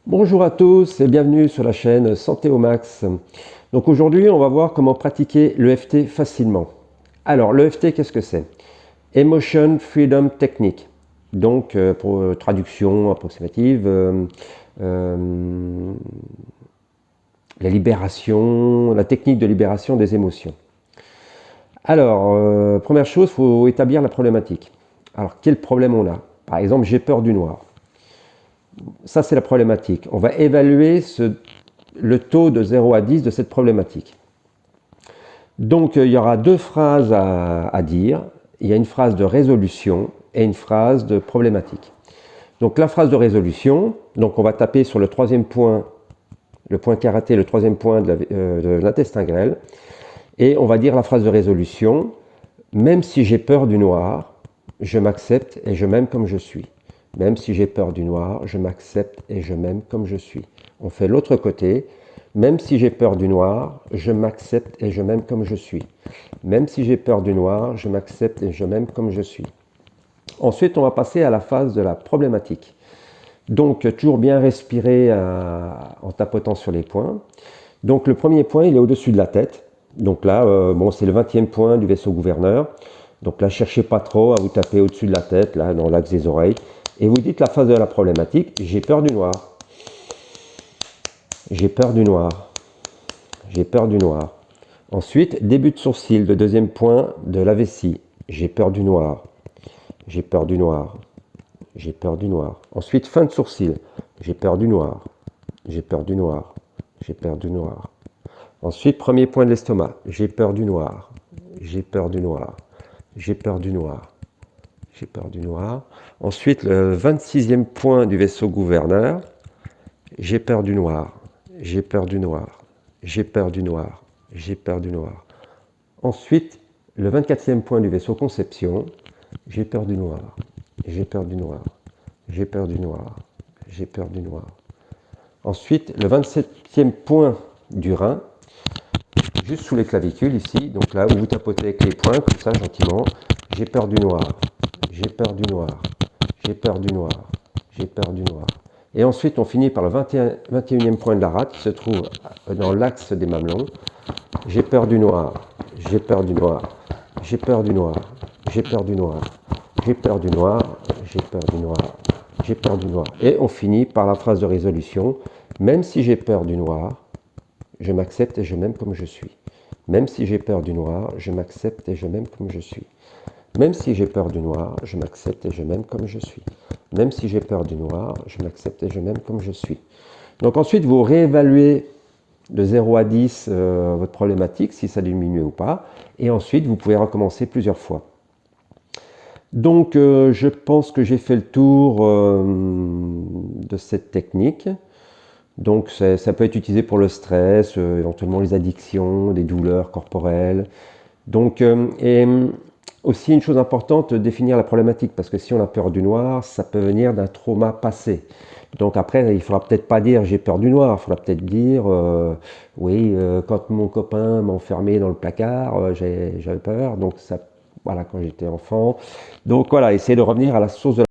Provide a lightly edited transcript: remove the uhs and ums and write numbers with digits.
Bonjour à tous et bienvenue sur la chaîne Santé au Max. Donc aujourd'hui, on va voir comment pratiquer l'EFT facilement. Alors, l'EFT, qu'est-ce que c'est? Emotion Freedom Technique. Donc, pour traduction approximative, la technique de libération des émotions. Alors, première chose, il faut établir la problématique. Alors, quel problème on a? Par exemple, j'ai peur du noir. Ça, c'est la problématique. On va évaluer le taux de 0 à 10 de cette problématique. Donc, il y aura deux phrases à dire. Il y a une phrase de résolution et une phrase de problématique. Donc, la phrase de résolution, donc on va taper sur le troisième point, le point karaté, le troisième point de l'intestin grêle, et on va dire la phrase de résolution. Même si j'ai peur du noir, je m'accepte et je m'aime comme je suis. Même si j'ai peur du noir, je m'accepte et je m'aime comme je suis. On fait l'autre côté. Même si j'ai peur du noir, je m'accepte et je m'aime comme je suis. Même si j'ai peur du noir, je m'accepte et je m'aime comme je suis. Ensuite, on va passer à la phase de la problématique. Donc, toujours bien respirer en tapotant sur les points. Donc, le premier point, il est au-dessus de la tête. Donc là, c'est le 20e point du vaisseau gouverneur. Donc là, cherchez pas trop à vous taper au-dessus de la tête, là, dans l'axe des oreilles. Et vous dites la phase de la problématique, j'ai peur du noir. J'ai peur du noir. J'ai peur du noir. Ensuite, début de sourcil, le deuxième point de la vessie. J'ai peur du noir. J'ai peur du noir. J'ai peur du noir. Ensuite, fin de sourcil. J'ai peur du noir. J'ai peur du noir. J'ai peur du noir. Ensuite, premier point de l'estomac. J'ai peur du noir. J'ai peur du noir. J'ai peur du noir. J'ai peur du noir. Ensuite, le 26e point du vaisseau gouverneur. J'ai peur du noir. J'ai peur du noir. J'ai peur du noir. J'ai peur du noir. Ensuite, le 24e point du vaisseau conception. J'ai peur du noir. J'ai peur du noir. J'ai peur du noir. J'ai peur du noir. Ensuite, le 27e point du rein. Juste sous les clavicules ici. Donc là où vous tapotez avec les poings, comme ça, gentiment. J'ai peur du noir. J'ai peur du noir. J'ai peur du noir. J'ai peur du noir. Et ensuite, on finit par le 21e point de la rate qui se trouve dans l'axe des mamelons. J'ai peur du noir. J'ai peur du noir. J'ai peur du noir. J'ai peur du noir. J'ai peur du noir. J'ai peur du noir. J'ai peur du noir. Et on finit par la phrase de résolution. Même si j'ai peur du noir, je m'accepte et je m'aime comme je suis. Même si j'ai peur du noir, je m'accepte et je m'aime comme je suis. Même si j'ai peur du noir, je m'accepte et je m'aime comme je suis. Même si j'ai peur du noir, je m'accepte et je m'aime comme je suis. Donc ensuite, vous réévaluez de 0 à 10 votre problématique, si ça diminue ou pas. Et ensuite, vous pouvez recommencer plusieurs fois. Donc, je pense que j'ai fait le tour de cette technique. Donc, ça peut être utilisé pour le stress, éventuellement les addictions, des douleurs corporelles. Donc, aussi, une chose importante, définir la problématique, parce que si on a peur du noir, ça peut venir d'un trauma passé. Donc après, il ne faudra peut-être pas dire j'ai peur du noir, il faudra peut-être dire oui, quand mon copain m'a enfermé dans le placard, j'avais peur, donc ça, voilà, quand j'étais enfant. Donc voilà, essayer de revenir à la source de